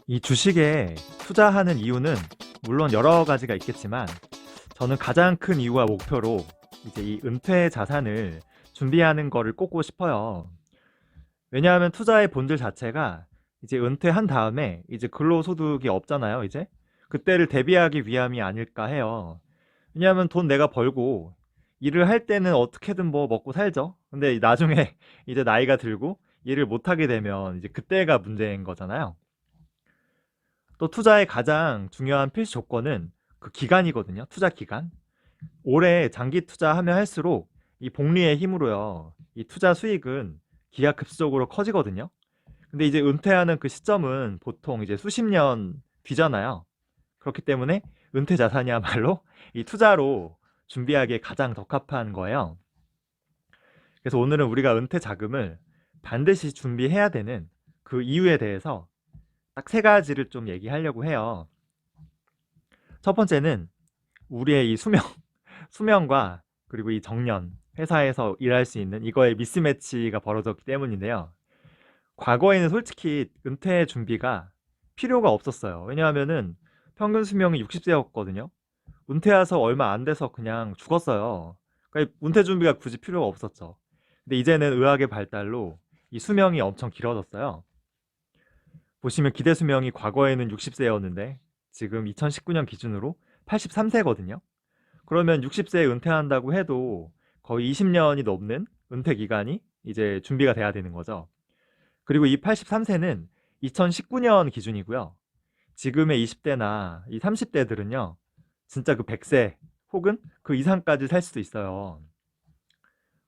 이 주식에 투자하는 이유는 물론 여러 가지가 있겠지만 저는 가장 큰 이유와 목표로 이제 이 은퇴 자산을 준비하는 거를 꼽고 싶어요. 왜냐하면 투자의 본질 자체가 이제 은퇴한 다음에 이제 근로소득이 없잖아요, 이제. 그때를 대비하기 위함이 아닐까 해요. 왜냐하면 돈 내가 벌고 일을 할 때는 어떻게든 뭐 먹고 살죠. 근데 나중에 이제 나이가 들고 일을 못 하게 되면 이제 그때가 문제인 거잖아요. 또 투자의 가장 중요한 필수 조건은 그 기간이거든요. 투자 기간. 오래 장기 투자하면 할수록 이 복리의 힘으로요. 이 투자 수익은 기하급수적으로 커지거든요. 근데 이제 은퇴하는 그 시점은 보통 이제 수십 년 뒤잖아요. 그렇기 때문에 은퇴 자산이야말로 이 투자로 준비하기에 가장 적합한 거예요. 그래서 오늘은 우리가 은퇴 자금을 반드시 준비해야 되는 그 이유에 대해서 딱 세 가지를 좀 얘기하려고 해요. 첫 번째는 우리의 이 수명과 그리고 이 정년, 회사에서 일할 수 있는 이거의 미스매치가 벌어졌기 때문인데요. 과거에는 솔직히 은퇴 준비가 필요가 없었어요. 왜냐하면은 평균 수명이 60세였거든요. 은퇴해서 얼마 안 돼서 그냥 죽었어요. 그러니까 은퇴 준비가 굳이 필요가 없었죠. 근데 이제는 의학의 발달로 이 수명이 엄청 길어졌어요. 보시면 기대 수명이 과거에는 60세였는데 지금 2019년 기준으로 83세거든요. 그러면 60세에 은퇴한다고 해도 거의 20년이 넘는 은퇴 기간이 이제 준비가 돼야 되는 거죠. 그리고 이 83세는 2019년 기준이고요. 지금의 20대나 이 30대들은요, 진짜 그 100세 혹은 그 이상까지 살 수도 있어요.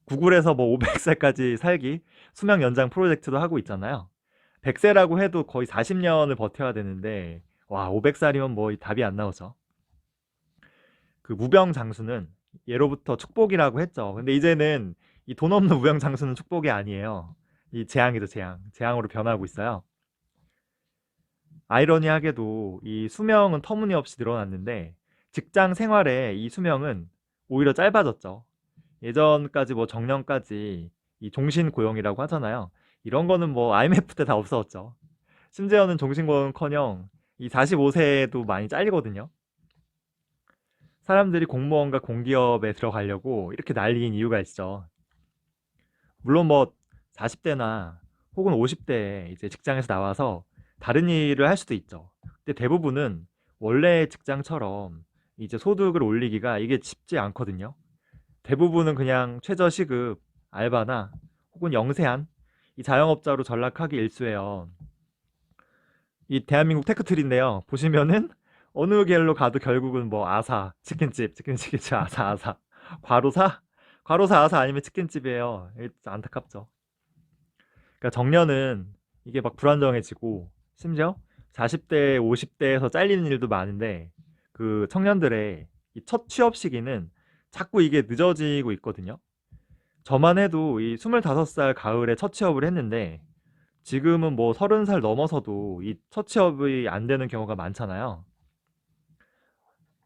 구글에서 뭐 500세까지 살기 수명 연장 프로젝트도 하고 있잖아요. 100세라고 해도 거의 40년을 버텨야 되는데, 와, 500살이면 뭐 답이 안 나오죠. 그 무병장수는 예로부터 축복이라고 했죠. 근데 이제는 이 돈 없는 무병장수는 축복이 아니에요. 이 재앙이죠, 재앙. 재앙으로 변하고 있어요. 아이러니하게도 이 수명은 터무니없이 늘어났는데 직장 생활에 이 수명은 오히려 짧아졌죠. 예전까지 뭐 정년까지 이 종신 고용이라고 하잖아요. 이런 거는 뭐 IMF 때 다 없어졌죠. 심지어는 종신 고용커녕 이 45세에도 많이 잘리거든요. 사람들이 공무원과 공기업에 들어가려고 이렇게 난리인 이유가 있죠. 물론 뭐 40대나 혹은 50대에 이제 직장에서 나와서 다른 일을 할 수도 있죠. 근데 대부분은 원래 직장처럼 이제 소득을 올리기가 이게 쉽지 않거든요. 대부분은 그냥 최저시급, 알바나 혹은 영세한 이 자영업자로 전락하기 일쑤예요. 이 대한민국 테크트리인데요. 보시면은 어느 길로 가도 결국은 뭐 아사, 치킨집, 아사, 과로사, 아사 아니면 치킨집이에요. 이게 진짜 안타깝죠. 그러니까 정년은 이게 막 불안정해지고 심지어 40대, 50대에서 잘리는 일도 많은데 그 청년들의 이 첫 취업 시기는 자꾸 이게 늦어지고 있거든요. 저만 해도 이 25살 가을에 첫 취업을 했는데 지금은 뭐 30살 넘어서도 이 첫 취업이 안 되는 경우가 많잖아요.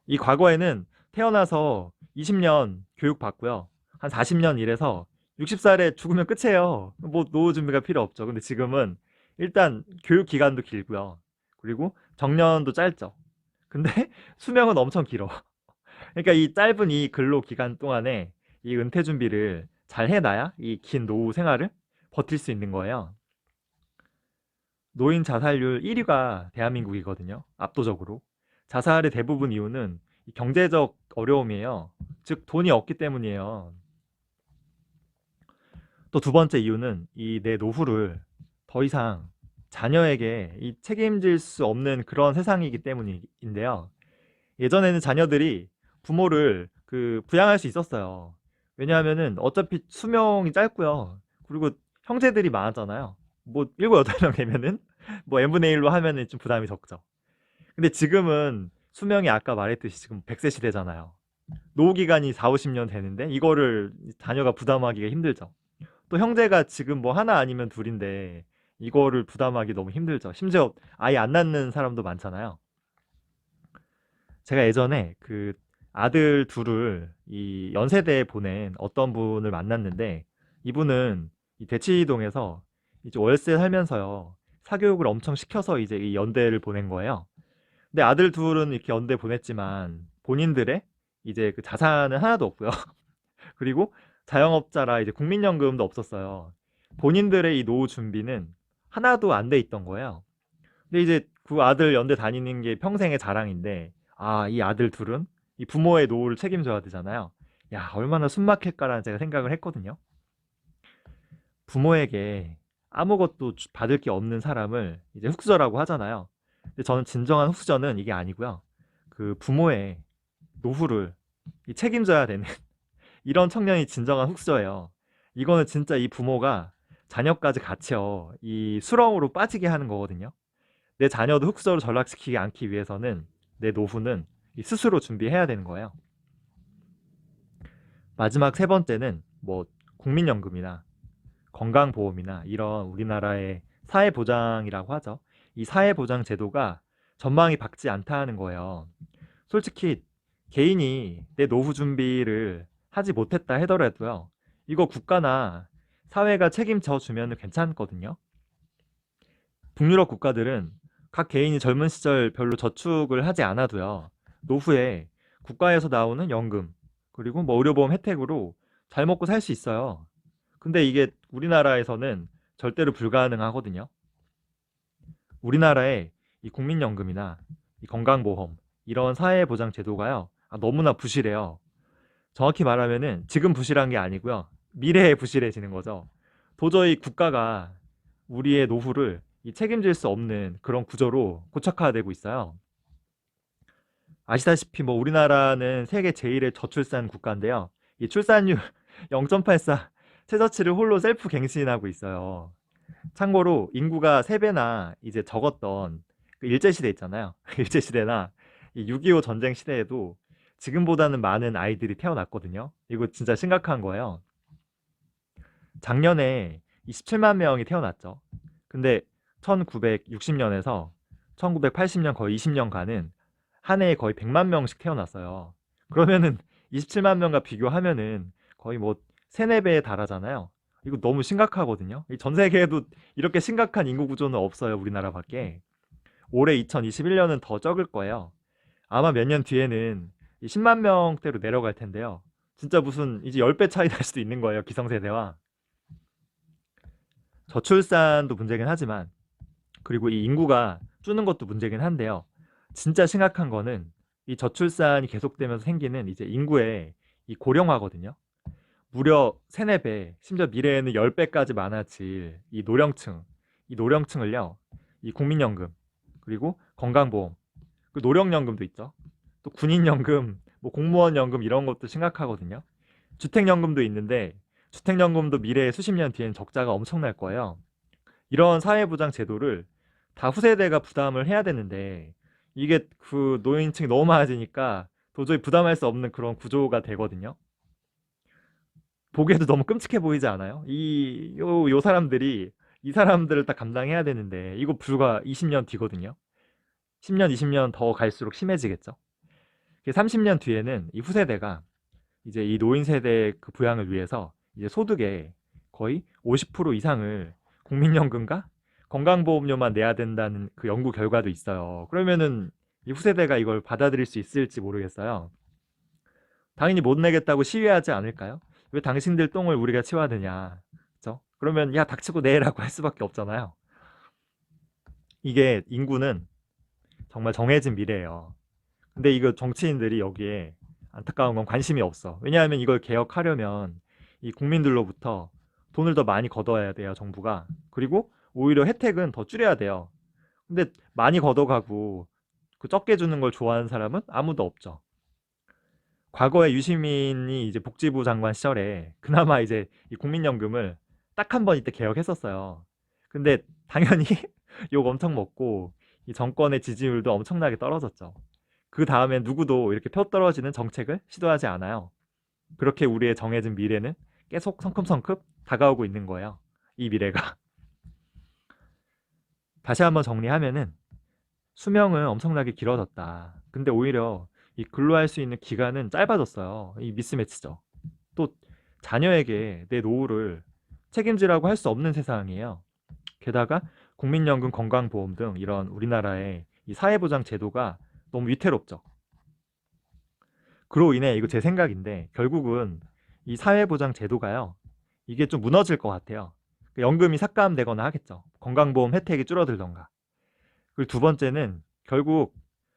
이 과거에는 태어나서 20년 교육 받고요. 한 40년 일해서 60살에 죽으면 끝이에요. 뭐 노후 준비가 필요 없죠. 근데 지금은 일단 교육 기간도 길고요. 그리고 정년도 짧죠. 근데 수명은 엄청 길어. 그러니까 이 짧은 이 근로 기간 동안에 이 은퇴 준비를 잘 해놔야 이 긴 노후 생활을 버틸 수 있는 거예요. 노인 자살률 1위가 대한민국이거든요. 압도적으로. 자살의 대부분 이유는 이 경제적 어려움이에요. 즉 돈이 없기 때문이에요. 또 두 번째 이유는 이 내 노후를 더 이상 자녀에게 이 책임질 수 없는 그런 세상이기 때문인데요. 예전에는 자녀들이 부모를 그 부양할 수 있었어요. 왜냐하면은 어차피 수명이 짧고요. 그리고 형제들이 많았잖아요. 뭐 일곱 여덟 명 되면은 뭐 n분의 1로 하면은 좀 부담이 적죠. 근데 지금은 수명이 아까 말했듯이 지금 100세 시대잖아요. 노후 기간이 4, 50년 되는데 이거를 자녀가 부담하기가 힘들죠. 또 형제가 지금 뭐 하나 아니면 둘인데 이거를 부담하기 너무 힘들죠. 심지어 아예 안 낳는 사람도 많잖아요. 제가 예전에 그 아들 둘을 이 연세대에 보낸 어떤 분을 만났는데 이분은 이 대치동에서 이제 월세 살면서요. 사교육을 엄청 시켜서 이제 이 연대를 보낸 거예요. 근데 아들 둘은 이렇게 연대 보냈지만 본인들의 이제 그 자산은 하나도 없고요. 그리고 자영업자라 이제 국민연금도 없었어요. 본인들의 이 노후 준비는 하나도 안 돼 있던 거예요. 근데 이제 그 아들 연대 다니는 게 평생의 자랑인데, 아, 이 아들 둘은 이 부모의 노후를 책임져야 되잖아요. 야, 얼마나 숨막힐까라는 제가 생각을 했거든요. 부모에게 아무것도 받을 게 없는 사람을 이제 흑수저라고 하잖아요. 근데 저는 진정한 흑수저는 이게 아니고요. 그 부모의 노후를 책임져야 되는 이런 청년이 진정한 흑수저예요. 이거는 진짜 이 부모가 자녀까지 같이요, 이 수렁으로 빠지게 하는 거거든요. 내 자녀도 흑수저로 전락시키지 않기 위해서는 내 노후는 스스로 준비해야 되는 거예요. 마지막 세 번째는 뭐 국민연금이나 건강보험이나 이런 우리나라의 사회보장이라고 하죠. 이 사회보장 제도가 전망이 밝지 않다는 거예요. 솔직히 개인이 내 노후 준비를 하지 못했다 하더라도요, 이거 국가나 사회가 책임져 주면 괜찮거든요. 북유럽 국가들은 각 개인이 젊은 시절 별로 저축을 하지 않아도요, 노후에 국가에서 나오는 연금, 그리고 뭐 의료보험 혜택으로 잘 먹고 살 수 있어요. 근데 이게 우리나라에서는 절대로 불가능하거든요. 우리나라의 이 국민연금이나 이 건강보험, 이런 사회보장 제도가요, 너무나 부실해요. 정확히 말하면은 지금 부실한 게 아니고요, 미래에 부실해지는 거죠. 도저히 국가가 우리의 노후를 책임질 수 없는 그런 구조로 고착화되고 있어요. 아시다시피 뭐 우리나라는 세계 제일의 저출산 국가인데요. 이 출산율 0.84, 최저치를 홀로 셀프 갱신하고 있어요. 참고로 인구가 3배나 이제 적었던 그 일제시대 있잖아요. 일제시대나 이 6.25 전쟁 시대에도 지금보다는 많은 아이들이 태어났거든요. 이거 진짜 심각한 거예요. 작년에 27만 명이 태어났죠. 근데 1960년에서 1980년 거의 20년간은 한 해에 거의 100만 명씩 태어났어요. 그러면은 27만 명과 비교하면은 거의 뭐 3, 4배에 달하잖아요. 이거 너무 심각하거든요. 전 세계에도 이렇게 심각한 인구 구조는 없어요, 우리나라밖에. 올해 2021년은 더 적을 거예요. 아마 몇 년 뒤에는 10만 명대로 내려갈 텐데요. 진짜 무슨 이제 10배 차이 날 수도 있는 거예요, 기성세대와. 저출산도 문제긴 하지만, 그리고 이 인구가 줄는 것도 문제긴 한데요. 진짜 심각한 거는 이 저출산이 계속되면서 생기는 이제 인구의 이 고령화거든요. 무려 3, 4배, 심지어 미래에는 10배까지 많아질 이 노령층, 이 노령층을요, 이 국민연금, 그리고 건강보험, 그 노령연금도 있죠. 또 군인연금, 뭐 공무원연금 이런 것도 심각하거든요. 주택연금도 있는데 주택연금도 미래에 수십 년 뒤엔 적자가 엄청날 거예요. 이런 사회보장 제도를 다 후세대가 부담을 해야 되는데 이게 그 노인층이 너무 많아지니까 도저히 부담할 수 없는 그런 구조가 되거든요. 보기에도 너무 끔찍해 보이지 않아요? 요 사람들이 이 사람들을 다 감당해야 되는데 이거 불과 20년 뒤거든요. 10년, 20년 더 갈수록 심해지겠죠. 30년 뒤에는 이 후세대가 이제 이 노인 세대 그 부양을 위해서 이제 소득의 거의 50% 이상을 국민연금과 건강보험료만 내야 된다는 그 연구 결과도 있어요. 그러면은 이 후세대가 이걸 받아들일 수 있을지 모르겠어요. 당연히 못 내겠다고 시위하지 않을까요? 왜 당신들 똥을 우리가 치워야 되냐? 그죠? 그러면 야, 닥치고 내라고 할 수밖에 없잖아요. 이게 인구는 정말 정해진 미래예요. 근데 이거 정치인들이 여기에 안타까운 건 관심이 없어. 왜냐하면 이걸 개혁하려면 이 국민들로부터 돈을 더 많이 걷어야 돼요, 정부가. 그리고 오히려 혜택은 더 줄여야 돼요. 근데 많이 걷어가고 그 적게 주는 걸 좋아하는 사람은 아무도 없죠. 과거에 유시민이 이제 복지부 장관 시절에 그나마 이제 이 국민연금을 딱 한 번 이때 개혁했었어요. 근데 당연히 욕 엄청 먹고 이 정권의 지지율도 엄청나게 떨어졌죠. 그 다음에 누구도 이렇게 표 떨어지는 정책을 시도하지 않아요. 그렇게 우리의 정해진 미래는 계속 성큼성큼 다가오고 있는 거예요. 이 미래가. 다시 한번 정리하면은 수명은 엄청나게 길어졌다. 근데 오히려 이 근로할 수 있는 기간은 짧아졌어요. 이 미스매치죠. 또 자녀에게 내 노후를 책임지라고 할 수 없는 세상이에요. 게다가 국민연금, 건강보험 등 이런 우리나라의 이 사회보장 제도가 너무 위태롭죠. 그로 인해 이거 제 생각인데 결국은 이 사회보장 제도가요. 이게 좀 무너질 것 같아요. 연금이 삭감되거나 하겠죠. 건강보험 혜택이 줄어들던가. 그리고 두 번째는 결국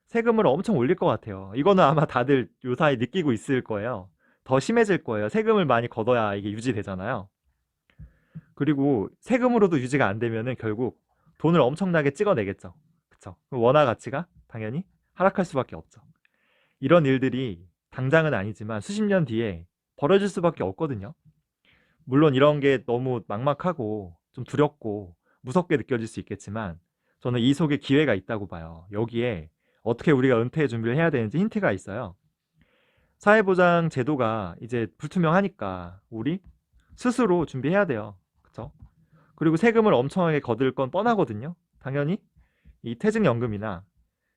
세금을 엄청 올릴 것 같아요. 이거는 아마 다들 요사이 느끼고 있을 거예요. 더 심해질 거예요. 세금을 많이 걷어야 이게 유지되잖아요. 그리고 세금으로도 유지가 안 되면은 결국 돈을 엄청나게 찍어내겠죠. 그쵸? 그럼 원화 가치가 당연히 하락할 수밖에 없죠. 이런 일들이 당장은 아니지만 수십 년 뒤에 벌어질 수밖에 없거든요. 물론 이런 게 너무 막막하고 좀 두렵고 무섭게 느껴질 수 있겠지만 저는 이 속에 기회가 있다고 봐요. 여기에 어떻게 우리가 은퇴 준비를 해야 되는지 힌트가 있어요. 사회보장 제도가 이제 불투명하니까 우리 스스로 준비해야 돼요. 그쵸? 그리고 세금을 엄청나게 거둘 건 뻔하거든요. 당연히 이 퇴직연금이나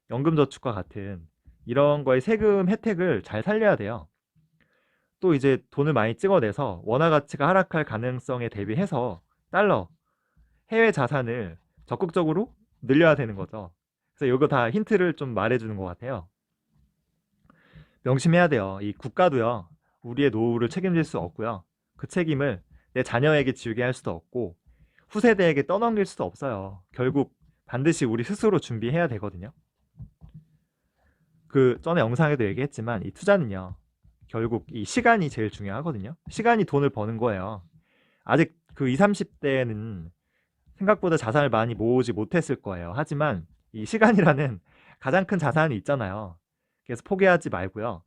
연금저축과 같은 이런 거의 세금 혜택을 잘 살려야 돼요. 또 이제 돈을 많이 찍어내서 원화 가치가 하락할 가능성에 대비해서 달러, 해외 자산을 적극적으로 늘려야 되는 거죠. 그래서 이거 다 힌트를 좀 말해주는 것 같아요. 명심해야 돼요. 이 국가도요, 우리의 노후를 책임질 수 없고요. 그 책임을 내 자녀에게 지우게 할 수도 없고, 후세대에게 떠넘길 수도 없어요. 결국 반드시 우리 스스로 준비해야 되거든요. 그 전에 영상에도 얘기했지만 이 투자는요, 결국 이 시간이 제일 중요하거든요. 시간이 돈을 버는 거예요. 아직 그 20, 30대는 생각보다 자산을 많이 모으지 못했을 거예요. 하지만 이 시간이라는 가장 큰 자산이 있잖아요. 그래서 포기하지 말고요.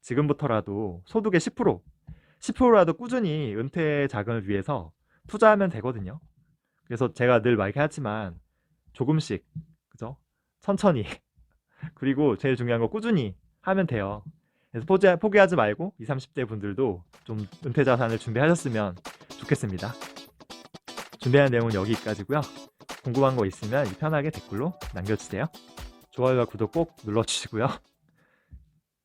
지금부터라도 소득의 10%, 10%라도 꾸준히 은퇴 자금을 위해서 투자하면 되거든요. 그래서 제가 늘 말하지만 조금씩, 그죠? 천천히. 그리고 제일 중요한 거 꾸준히 하면 돼요. 그래서 포기하지 말고 20, 30대 분들도 좀 은퇴 자산을 준비하셨으면 좋겠습니다. 준비한 내용은 여기까지고요. 궁금한 거 있으면 편하게 댓글로 남겨주세요. 좋아요와 구독 꼭 눌러주시고요.